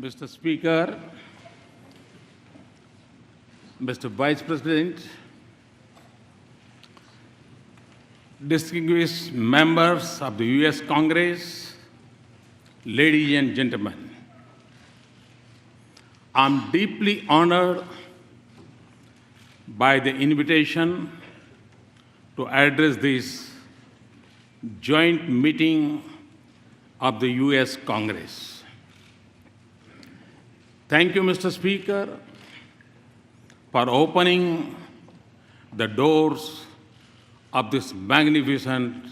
Mr. Speaker, Mr. Vice President, distinguished members of the U.S. Congress, ladies and gentlemen, I'm deeply honored by the invitation to address this joint meeting of the U.S. Congress. Thank you, Mr. Speaker, for opening the doors of this magnificent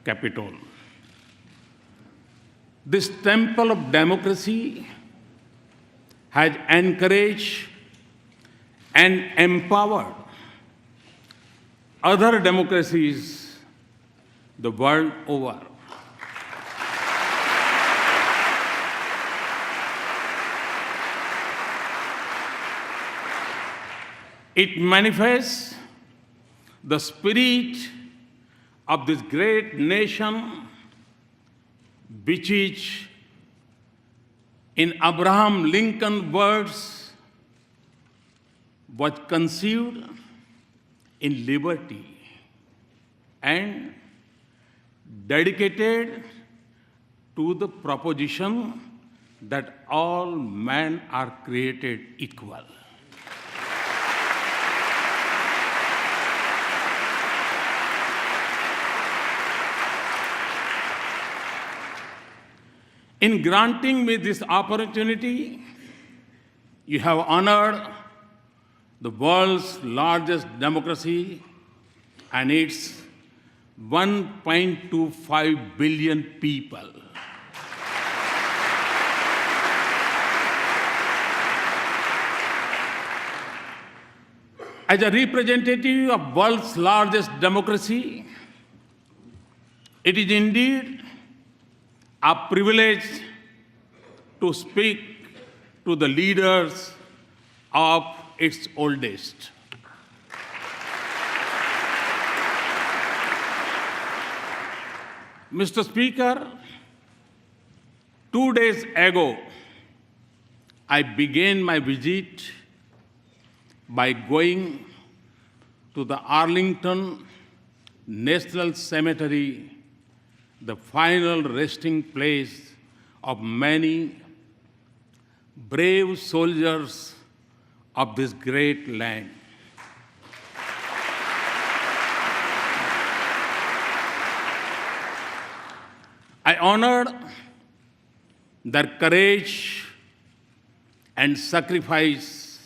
Capitol. This temple of democracy has encouraged and empowered other democracies the world over. It manifests the spirit of this great nation, which is, in Abraham Lincoln's words, was conceived in liberty and dedicated to the proposition that all men are created equal. In granting me this opportunity, you have honored the world's largest democracy and its 1.25 billion people. As a representative of the world's largest democracy, it is indeed a privilege to speak to the leaders of its oldest. Mr. Speaker, 2 days ago, I began my visit by going to the Arlington National Cemetery, the final resting place of many brave soldiers of this great land. I honored their courage and sacrifice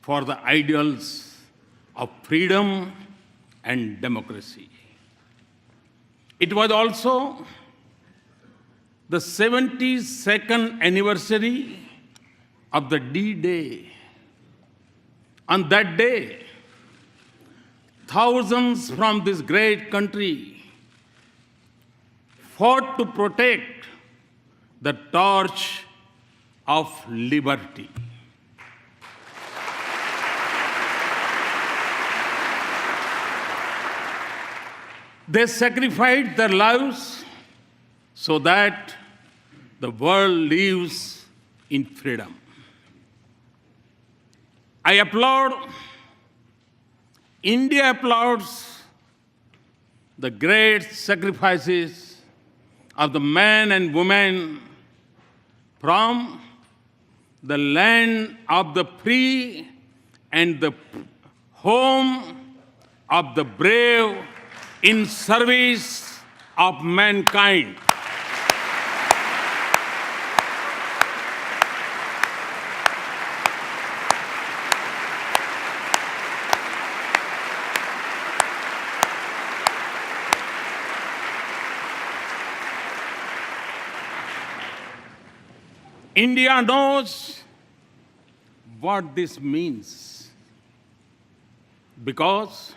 for the ideals of freedom and democracy. It was also the 72nd anniversary of the D-Day. On that day, thousands from this great country fought to protect the torch of liberty. They sacrificed their lives so that the world lives in freedom. I applaud, India applauds the great sacrifices of the men and women from the land of the free and the home of the brave in service of mankind. India knows what this means because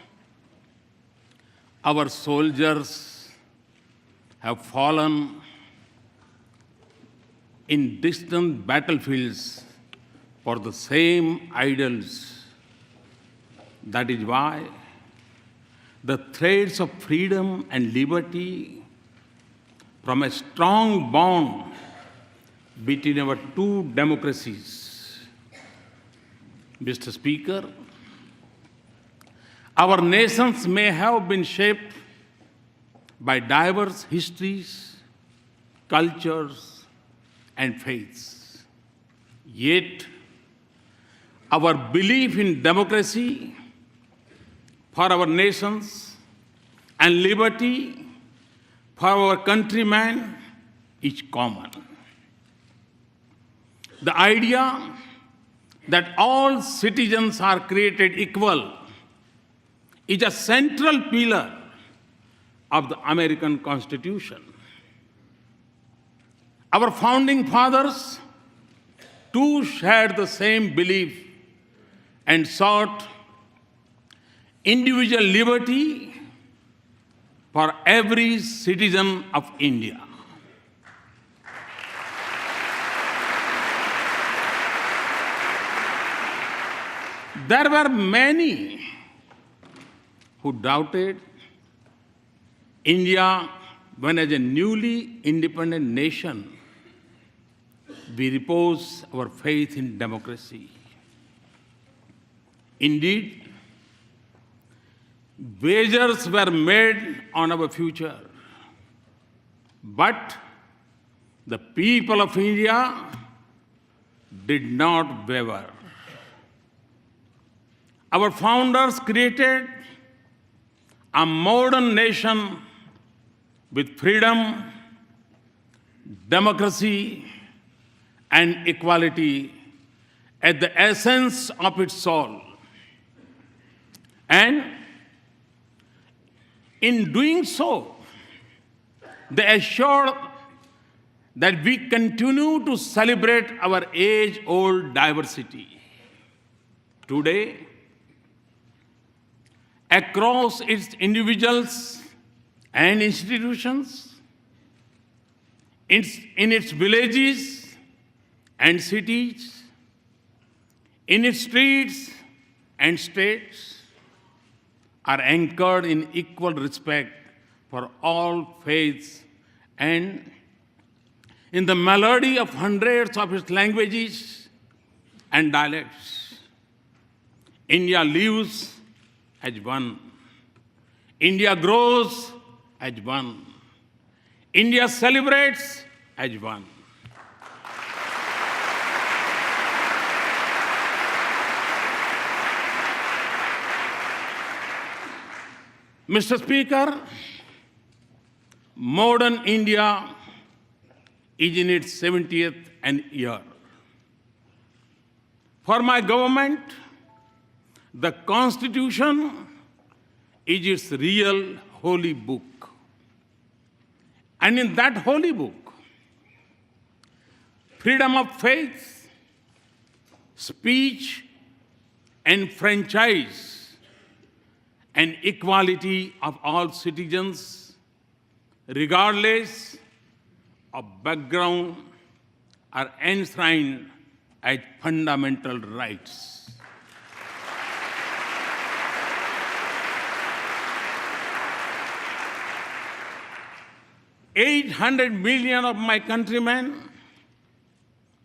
our soldiers have fallen in distant battlefields for the same ideals. That is why the threads of freedom and liberty from a strong bond between our two democracies. Mr. Speaker, our nations may have been shaped by diverse histories, cultures, and faiths. Yet, our belief in democracy for our nations and liberty for our countrymen is common. The idea that all citizens are created equal is a central pillar of the American Constitution. Our founding fathers too shared the same belief and sought individual liberty for every citizen of India. There were many who doubted India when, as a newly independent nation, we repose our faith in democracy. Indeed, wagers were made on our future, but the people of India did not waver. Our founders created a modern nation with freedom, democracy, and equality at the essence of its soul. And in doing so, they assured that we continue to celebrate our age-old diversity. Today, across its individuals and institutions, in its villages and cities, in its streets and states, are anchored in equal respect for all faiths and in the melody of hundreds of its languages and dialects. India lives as one. India grows as one. India celebrates as one. Mr. Speaker, modern India is in its 70th year. For my government, the Constitution is its real holy book. And in that holy book, freedom of faith, speech, and franchise, and equality of all citizens, regardless of background, are enshrined as fundamental rights. $800 million of my countrymen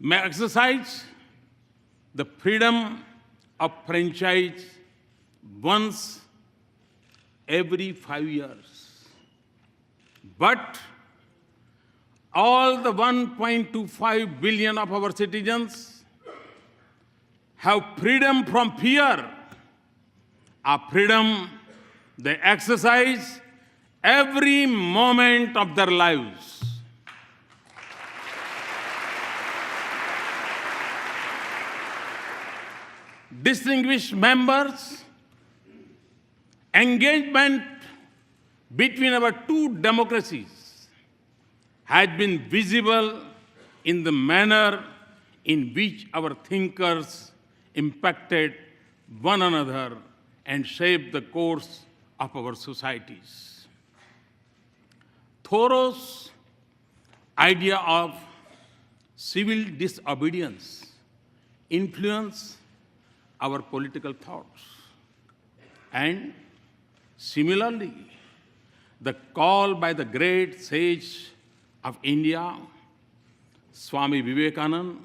may exercise the freedom of franchise once every 5 years. But all the 1.25 billion of our citizens have freedom from fear, a freedom they exercise every moment of their lives. Distinguished members, engagement between our two democracies has been visible in the manner in which our thinkers impacted one another and shaped the course of our societies. Thoreau's idea of civil disobedience influenced our political thoughts. And similarly, the call by the great sage of India Swami Vivekananda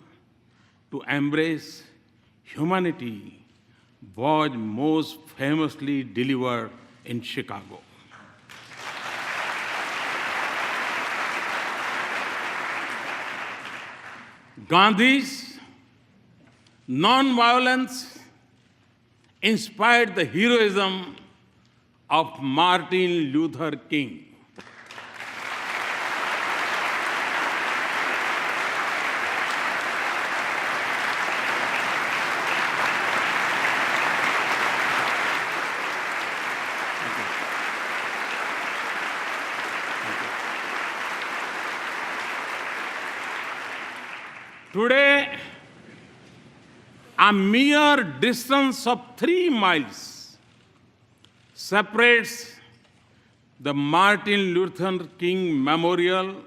to embrace humanity was most famously delivered in Chicago. Gandhi's non-violence inspired the heroism of Martin Luther King. Today, a mere distance of 3 miles separates the Martin Luther King Memorial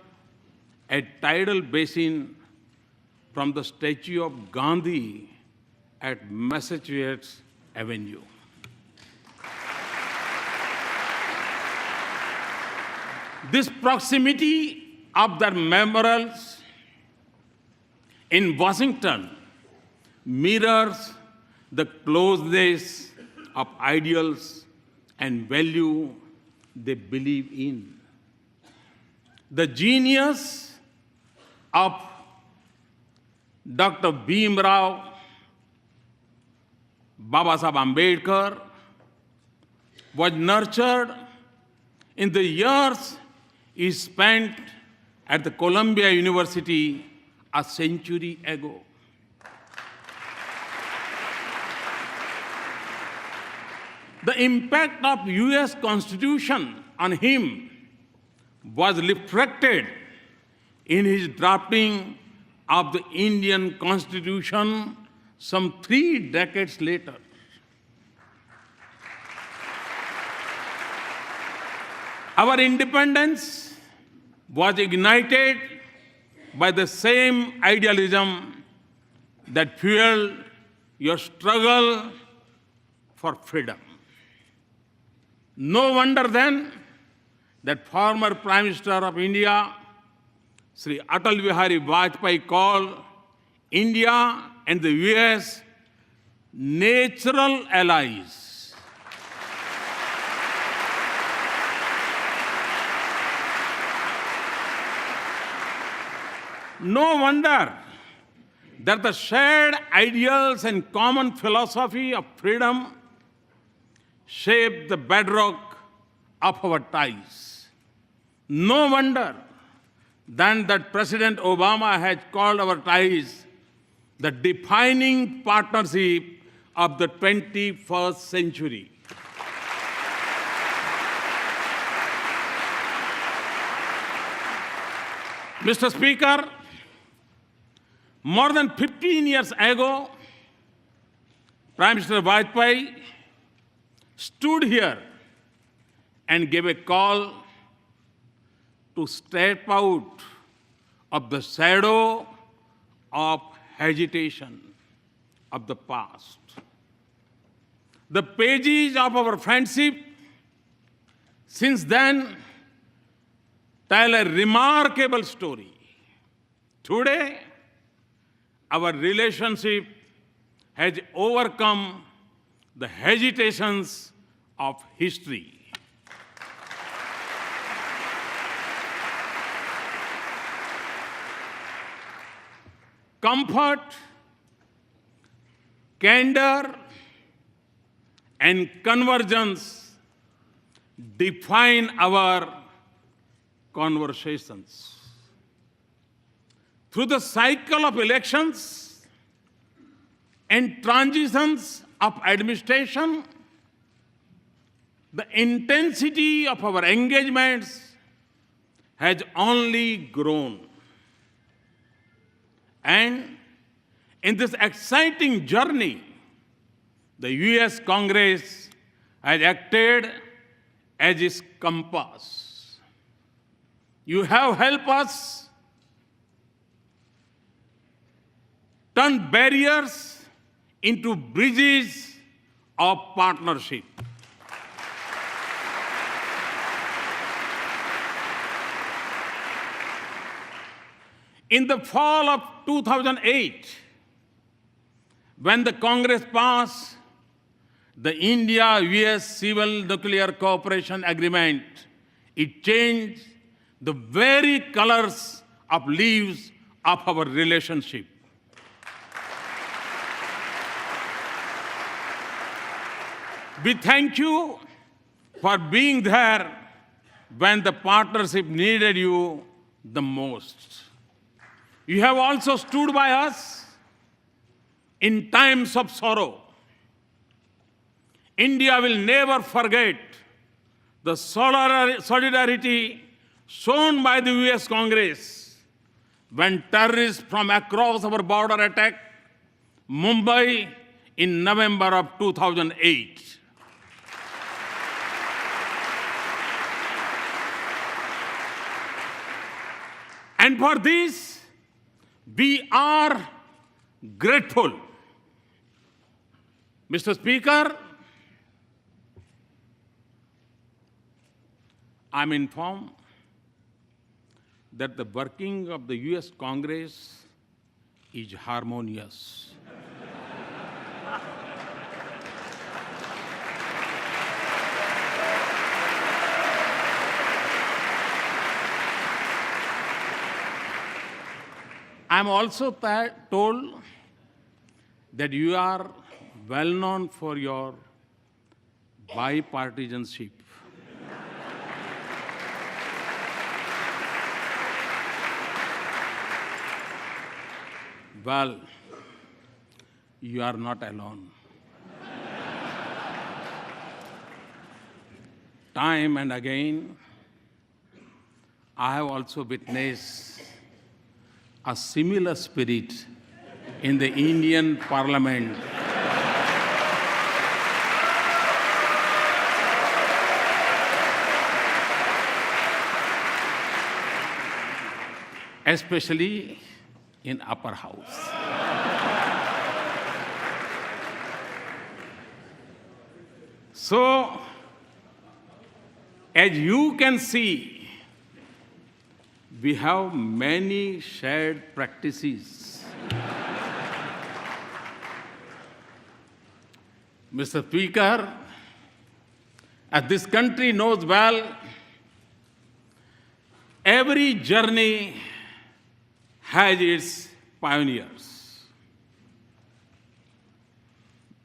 at Tidal Basin from the statue of Gandhi at Massachusetts Avenue. This proximity of their memorials in Washington mirrors the closeness of ideals and value they believe in. The genius of Dr. Bhimrao Babasaheb Ambedkar was nurtured in the years he spent at the Columbia University a century ago. The impact of US Constitution on him was reflected in his drafting of the Indian Constitution some 3 decades later. Our independence was ignited by the same idealism that fueled your struggle for freedom. No wonder then that former Prime Minister of India, Sri Atal Bihari Vajpayee, called India and the US natural allies. No wonder that the shared ideals and common philosophy of freedom shape the bedrock of our ties. No wonder then that President Obama has called our ties the defining partnership of the 21st century. Mr. Speaker, more than 15 years ago, Prime Minister Vajpayee stood here and gave a call to step out of the shadow of hesitation of the past. The pages of our friendship since then tell a remarkable story. Today, our relationship has overcome the hesitations of history. Comfort, candor, and convergence define our conversations. Through the cycle of elections and transitions of administration, the intensity of our engagements has only grown. And in this exciting journey, the US Congress has acted as its compass. You have helped us turn barriers into bridges of partnership. In the fall of 2008, when the Congress passed the India-US Civil Nuclear Cooperation Agreement, it changed the very colors of leaves of our relationship. We thank you for being there when the partnership needed you the most. You have also stood by us in times of sorrow. India will never forget the solidarity shown by the US Congress when terrorists from across our border attacked Mumbai in November of 2008. And for this, we are grateful. Mr. Speaker, I'm informed that the working of the US Congress is harmonious. I'm also told that you are well known for your bipartisanship. Well, you are not alone. Time and again, I have also witnessed a similar spirit in the Indian Parliament. Especially in upper house. So, as you can see, we have many shared practices. Mr. Speaker, as this country knows well, every journey has its pioneers.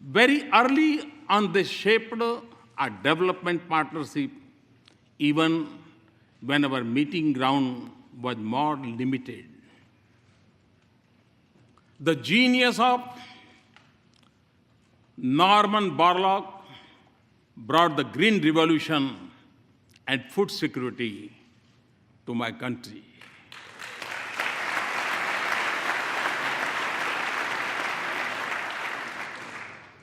Very early on, they shaped a development partnership, even when our meeting ground was more limited. The genius of Norman Borlaug brought the Green Revolution and food security to my country.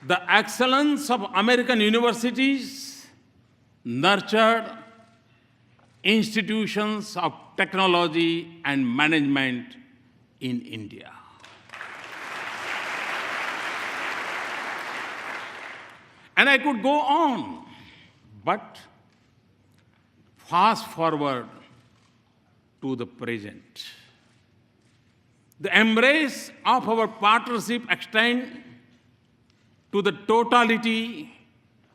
The excellence of American universities nurtured institutions of technology and management in India. And I could go on, but fast forward to the present. The embrace of our partnership extends to the totality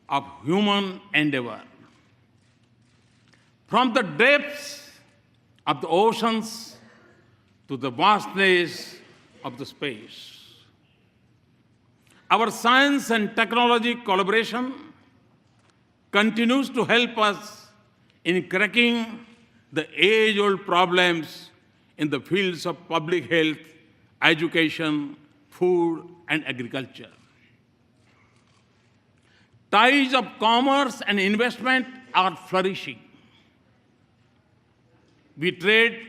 of human endeavor. From the depths of the oceans to the vastness of the space. Our science and technology collaboration continues to help us in cracking the age-old problems in the fields of public health, education, food, and agriculture. Ties of commerce and investment are flourishing. We trade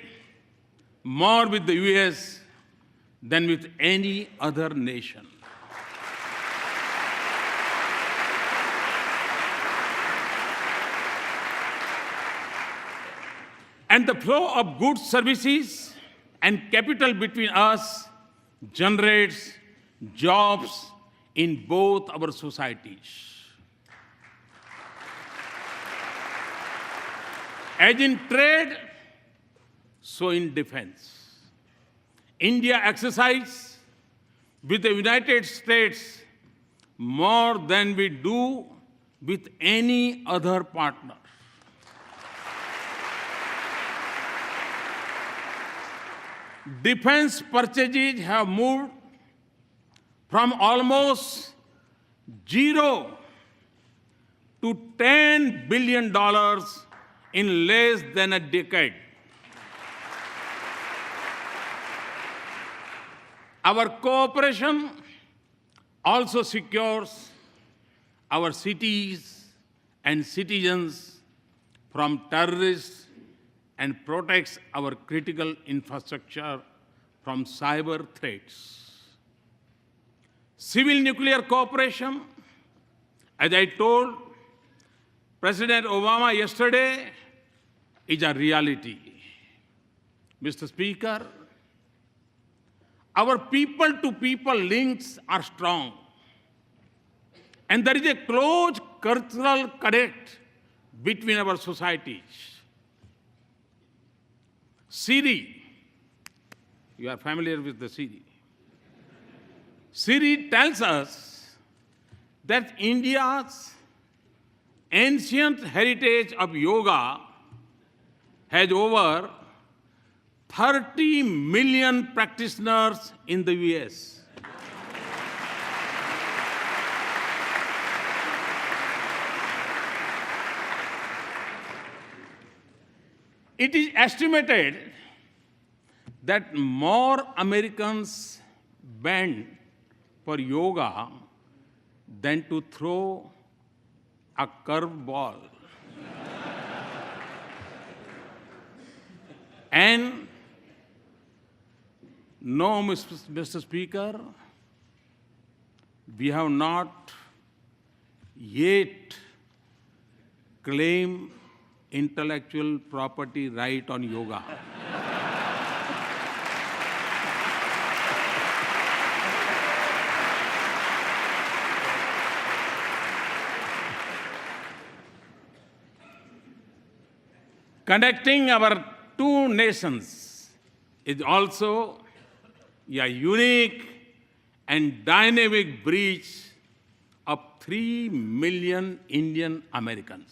more with the US than with any other nation. And the flow of goods, services, and capital between us generates jobs in both our societies. As in trade, so in defense. India exercises with the United States more than we do with any other partner. Defense purchases have moved from almost zero to $10 billion in less than a decade. Our cooperation also secures our cities and citizens from terrorists and protects our critical infrastructure from cyber threats. Civil nuclear cooperation, as I told President Obama yesterday, is a reality. Mr. Speaker, our people-to-people links are strong, and there is a close cultural connect between our societies. Siri, you are familiar with the Siri. Siri tells us that India's ancient heritage of yoga has over 30 million practitioners in the US. It is estimated that more Americans bend for yoga than to throw a curveball. And no, Mr. Speaker, we have not yet claimed intellectual property right on yoga. Connecting our two nations is also a unique and dynamic bridge of 3 million Indian Americans.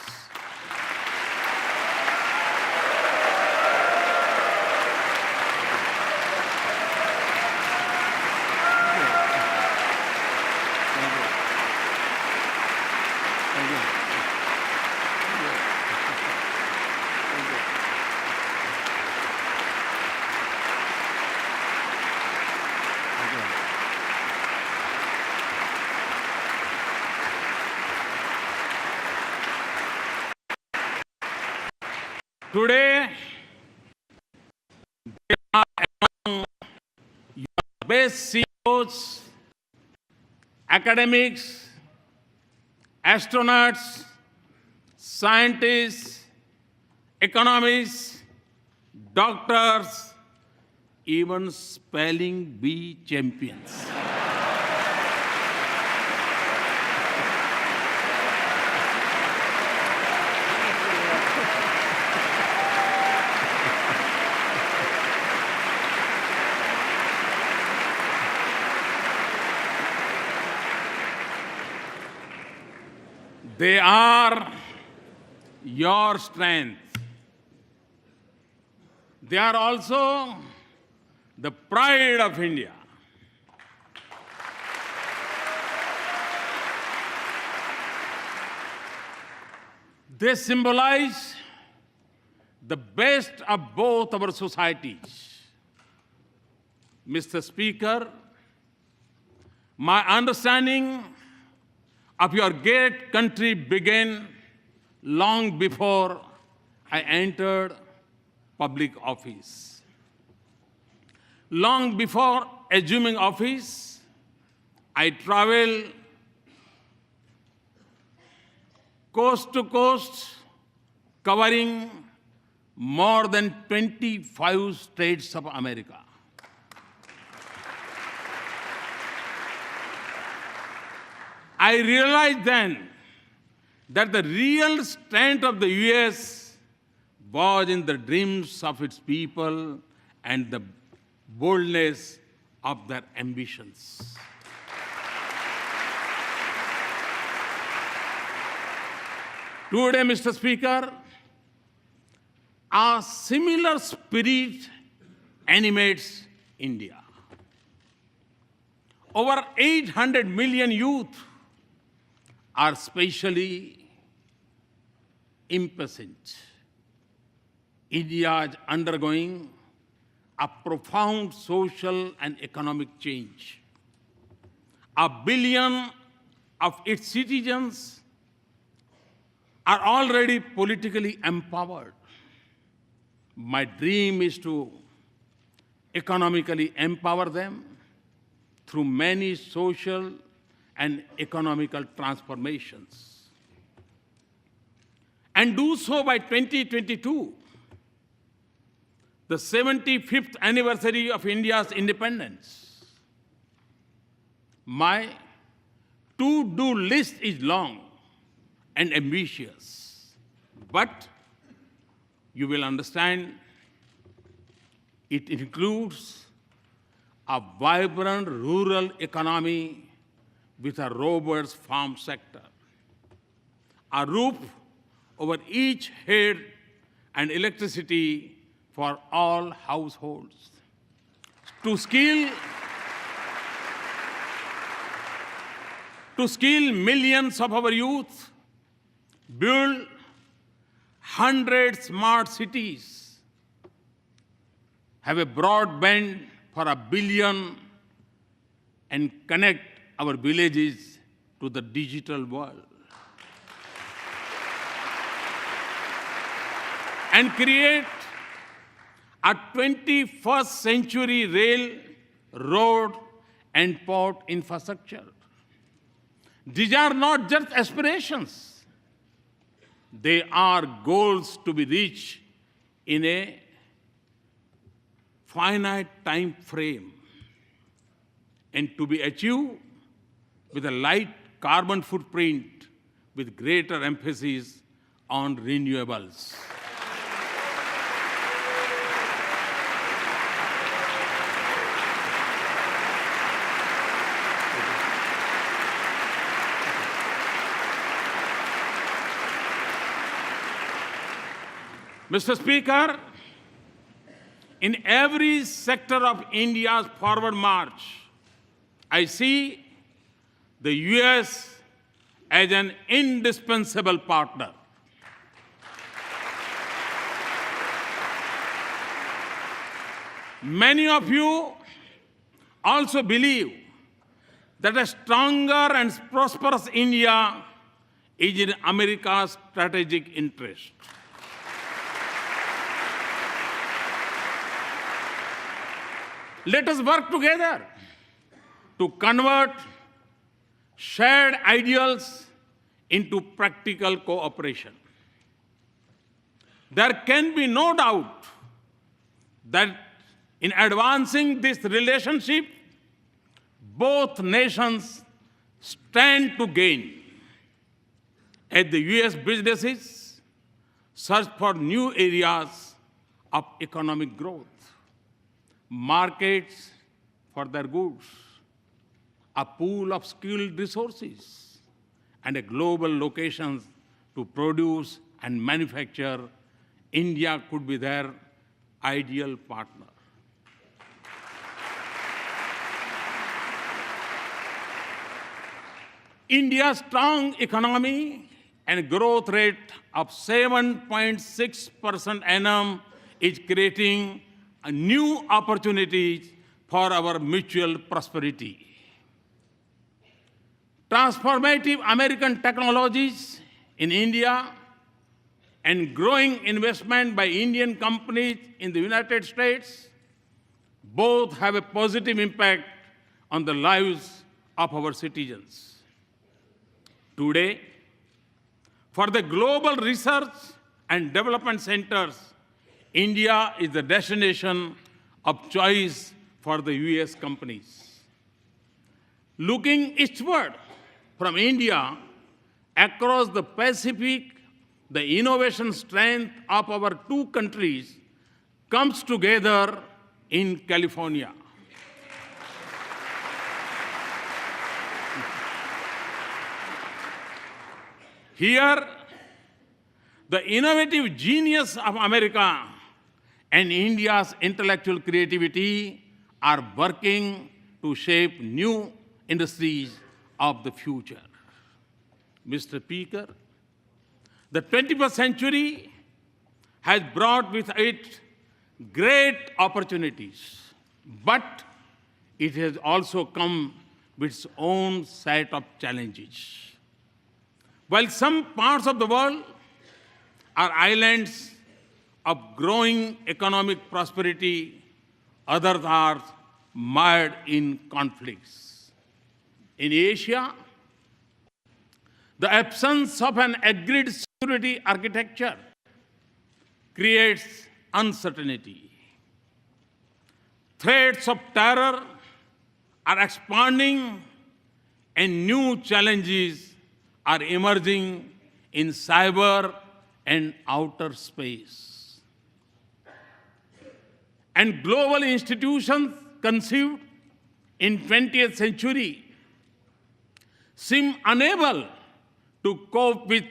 Today, they are among your best CEOs, academics, astronauts, scientists, economists, doctors, even spelling bee champions. They are your strength. They are also the pride of India. They symbolize the best of both our societies. Mr. Speaker, my understanding of your great country began long before I entered public office. Long before assuming office, I traveled coast to coast, covering more than 25 states of America. I realized then that the real strength of the US was in the dreams of its people and the boldness of their ambitions. Today, Mr. Speaker, a similar spirit animates India. Over 800 million youth are spatially impatient. India is undergoing a profound social and economic change. 1 billion of its citizens are already politically empowered. My dream is to economically empower them through many social and economical transformations, and do so by 2022, the 75th anniversary of India's independence. My to-do list is long and ambitious, but you will understand it includes a vibrant rural economy with a robust farm sector, a roof over each head, and electricity for all households. To skill millions of our youth, build 100 smart cities, have a broadband for 1 billion, and connect our villages to the digital world. And create a 21st century rail, road, and port infrastructure. These are not just aspirations. They are goals to be reached in a finite time frame and to be achieved with a light carbon footprint with greater emphasis on renewables. Mr. Speaker, in every sector of India's forward march, I see the US as an indispensable partner. Many of you also believe that a stronger and prosperous India is in America's strategic interest. Let us work together to convert shared ideals into practical cooperation. There can be no doubt that in advancing this relationship, both nations stand to gain as the US businesses search for new areas of economic growth, markets for their goods, a pool of skilled resources, and a global locations to produce and manufacture. India could be their ideal partner. India's strong economy and growth rate of 7.6% annum is creating new opportunities for our mutual prosperity. Transformative American technologies in India and growing investment by Indian companies in the United States both have a positive impact on the lives of our citizens. Today, for the global research and development centers, India is the destination of choice for the US companies. Looking eastward from India, across the Pacific, the innovation strength of our two countries comes together in California. Here, the innovative genius of America and India's intellectual creativity are working to shape new industries of the future. Mr. Speaker, the 21st century has brought with it great opportunities, but it has also come with its own set of challenges. While some parts of the world are islands of growing economic prosperity, others are mired in conflicts. In Asia, the absence of an agreed security architecture creates uncertainty. Threats of terror are expanding and new challenges are emerging in cyber and outer space. And global institutions conceived in 20th century seem unable to cope with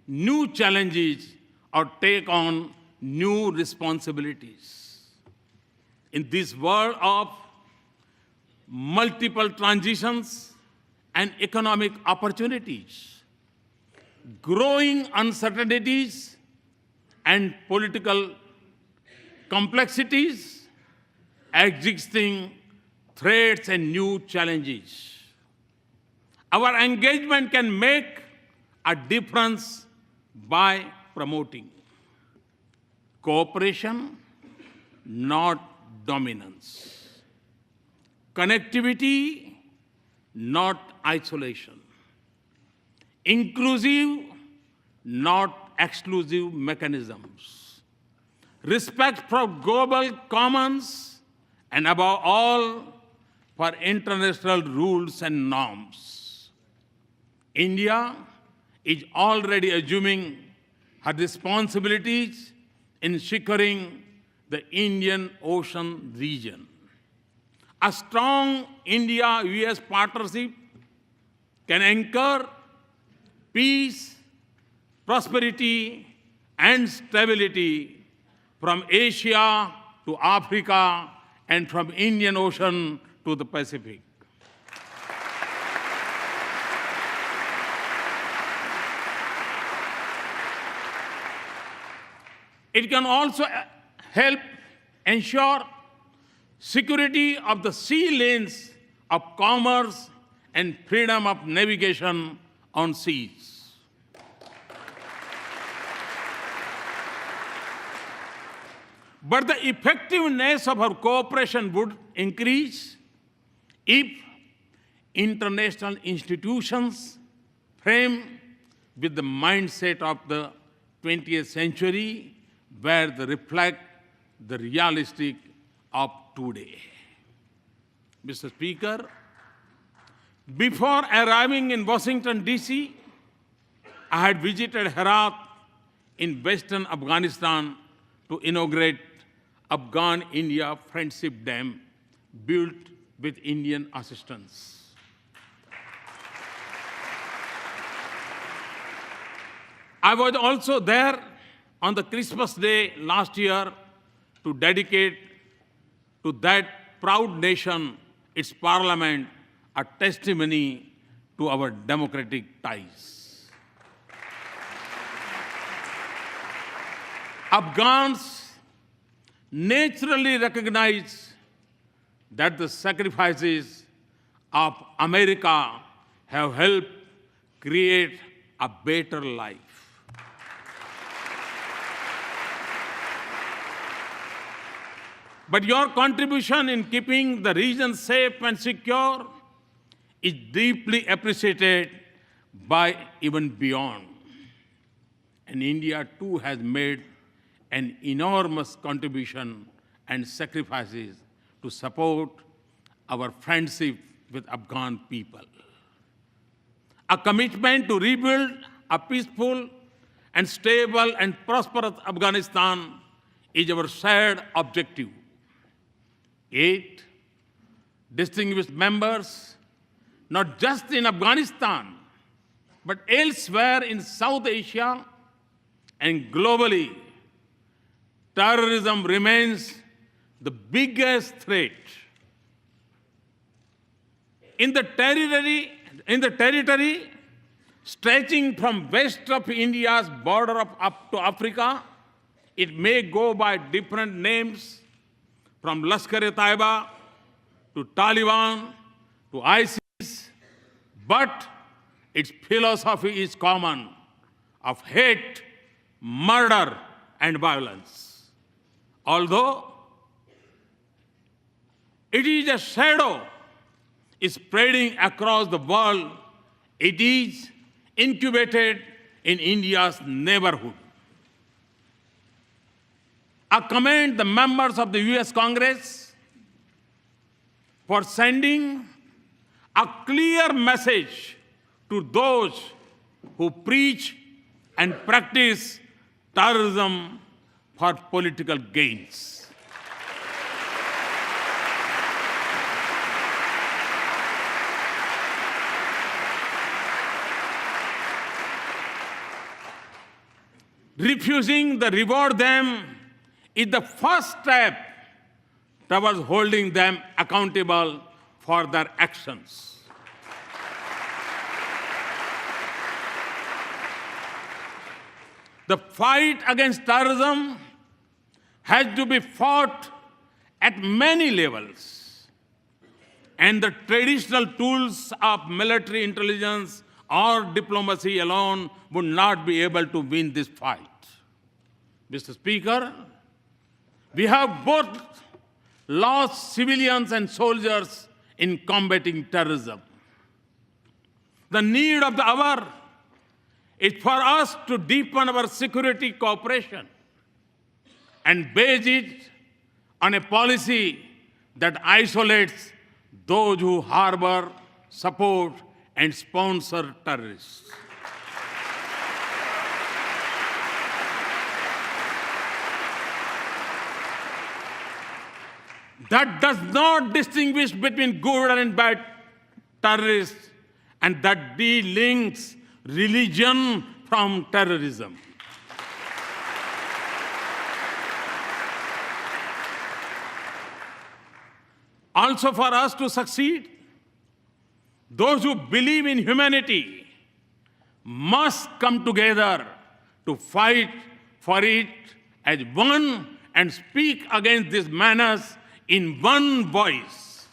new challenges or take on new responsibilities. In this world of multiple transitions and economic opportunities, growing uncertainties and political complexities, existing threats and new challenges, our engagement can make a difference by promoting cooperation, not dominance, connectivity, not isolation, inclusive, not exclusive mechanisms, respect for global commons, and above all, for international rules and norms. India is already assuming her responsibilities in securing the Indian Ocean region. A strong India-US partnership can anchor peace, prosperity, and stability from Asia to Africa and from Indian Ocean to the Pacific. It can also help ensure security of the sea lanes of commerce and freedom of navigation on seas. But the effectiveness of our cooperation would increase if international institutions frame with the mindset of the 20th century where they reflect the realistic of today. Mr. Speaker, before arriving in Washington, D.C., I had visited Herat in western Afghanistan to inaugurate Afghan-India Friendship Dam built with Indian assistance. I was also there on the Christmas Day last year to dedicate to that proud nation, its parliament, a testimony to our democratic ties. Afghans naturally recognize that the sacrifices of America have helped create a better life. But your contribution in keeping the region safe and secure is deeply appreciated by even beyond. And India too has made an enormous contribution and sacrifices to support our friendship with Afghan people. A commitment to rebuild a peaceful and stable and prosperous Afghanistan is our shared objective. 8 distinguished members, not just in Afghanistan, but elsewhere in South Asia and globally, terrorism remains the biggest threat. In the territory stretching from west of India's border up to Africa, it may go by different names, from Lashkar-e-Taiba to Taliban to ISIS, but its philosophy is common, of hate, murder, and violence. Although it is a shadow spreading across the world, it is incubated in India's neighborhood. I commend the members of the US Congress for sending a clear message to those who preach and practice terrorism for political gains. Refusing to reward them is the first step towards holding them accountable for their actions. The fight against terrorism has to be fought at many levels, and the traditional tools of military intelligence or diplomacy alone would not be able to win this fight. Mr. Speaker, we have both lost civilians and soldiers in combating terrorism. The need of the hour is for us to deepen our security cooperation and base it on a policy that isolates those who harbor, support, and sponsor terrorists. That does not distinguish between good and bad terrorists, and that delinks religion from terrorism. Also, for us to succeed, those who believe in humanity must come together to fight for it as one and speak against this menace in one voice.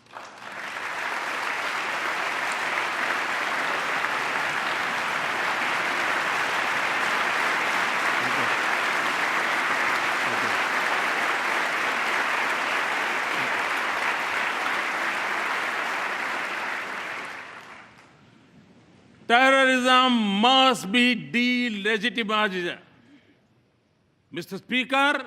Terrorism must be delegitimized. Mr. Speaker,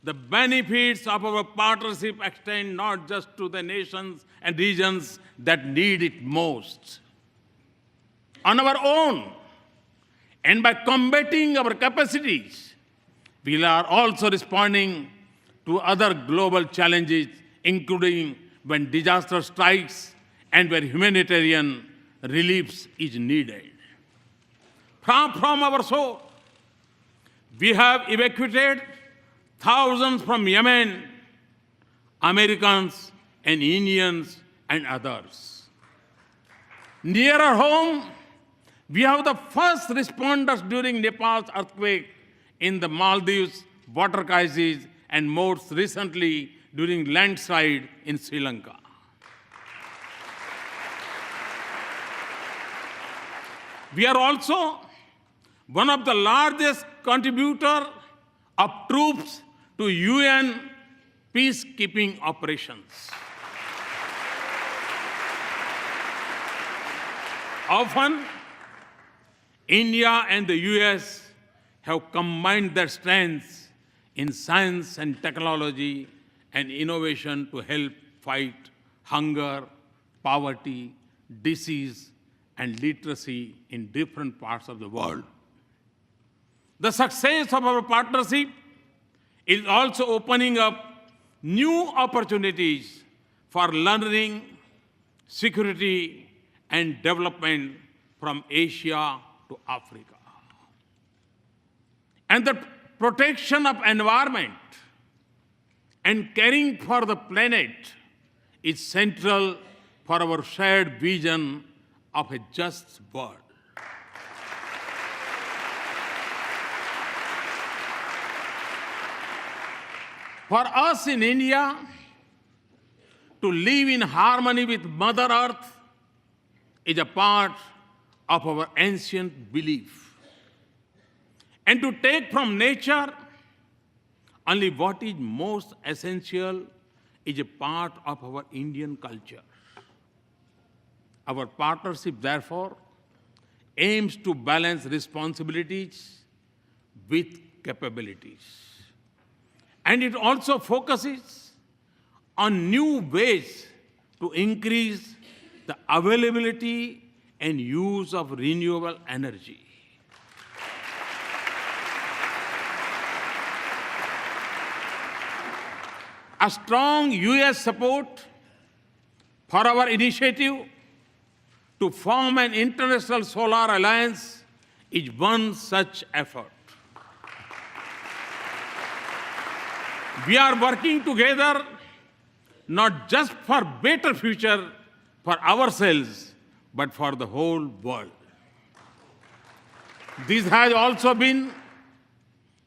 the benefits of our partnership extend not just to the nations and regions that need it most. On our own, and by combating our capacities, we are also responding to other global challenges, including when disaster strikes and where humanitarian relief is needed. From our shore, we have evacuated thousands from Yemen, Americans and Indians and others. Nearer home, we have the first responders during Nepal's earthquake, in the Maldives water crisis, and most recently during landslide in Sri Lanka. We are also one of the largest contributors of troops to UN peacekeeping operations. Often, India and the US have combined their strengths in science and technology and innovation to help fight hunger, poverty, disease, and literacy in different parts of the world. The success of our partnership is also opening up new opportunities for learning, security, and development from Asia to Africa. And the protection of environment and caring for the planet is central for our shared vision of a just world. For us in India, to live in harmony with Mother Earth is a part of our ancient belief. And to take from nature only what is most essential is a part of our Indian culture. Our partnership, therefore, aims to balance responsibilities with capabilities. And it also focuses on new ways to increase the availability and use of renewable energy. A strong US support for our initiative to form an international solar alliance is one such effort. We are working together not just for better future for ourselves, but for the whole world. This has also been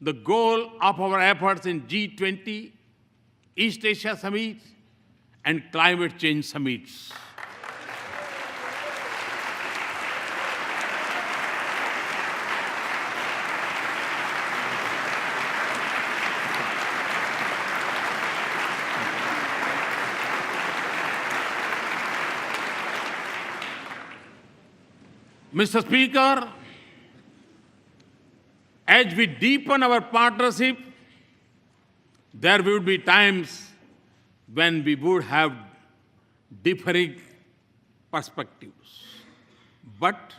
the goal of our efforts in G20, East Asia Summit, and climate change summits. Mr. Speaker, as we deepen our partnership, there will be times when we would have differing perspectives. But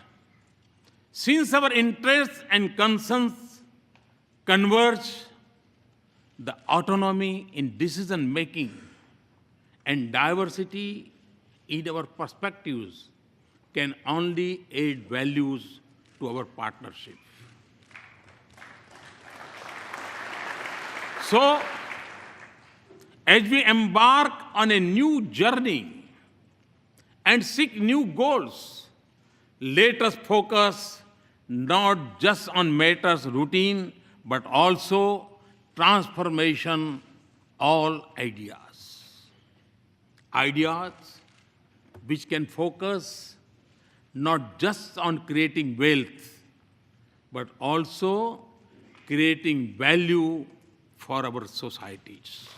since our interests and concerns converge, the autonomy in decision-making and diversity in our perspectives can only add values to our partnership. So, as we embark on a new journey and seek new goals, let us focus not just on matters routine, but also transformation, all ideas. Ideas which can focus not just on creating wealth, but also creating value for our societies.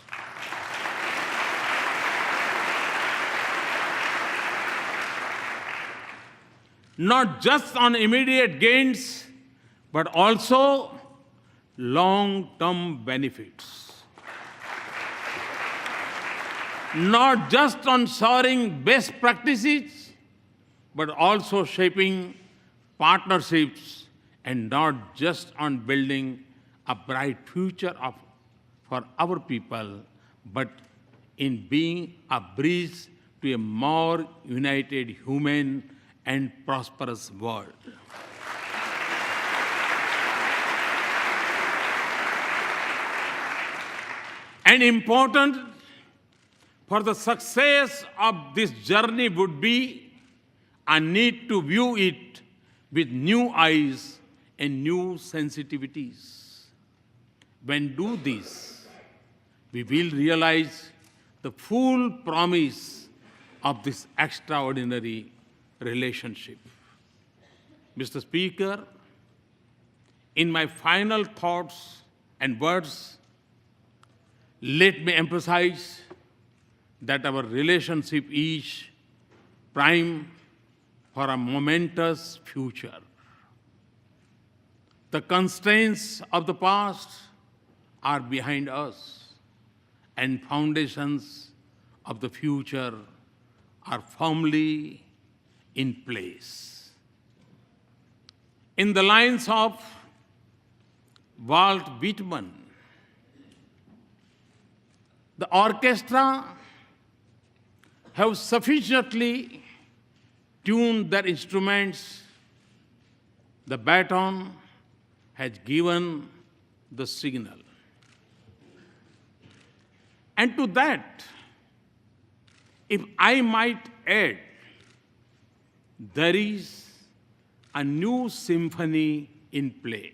Not just on immediate gains, but also long-term benefits. Not just on sharing best practices, but also shaping partnerships, and not just on building a bright future for our people, but in being a bridge to a more united, human, and prosperous world. And important for the success of this journey would be a need to view it with new eyes and new sensitivities. When do this, we will realize the full promise of this extraordinary relationship. Mr. Speaker, in my final thoughts and words, let me emphasize that our relationship is prime for a momentous future. The constraints of the past are behind us, and foundations of the future are firmly in place. In the lines of Walt Whitman, The orchestra have sufficiently tuned their instruments. The baton has given the signal. And to that, if I might add, there is a new symphony in play.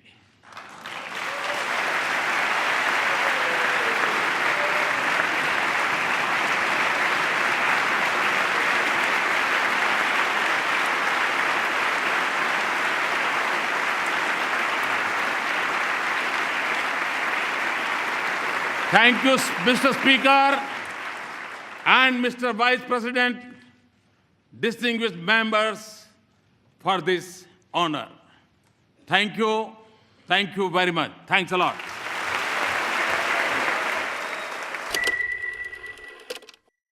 Thank you, Mr. Speaker and Mr. Vice President, distinguished members, for this honor. Thank you very much. Thanks a lot.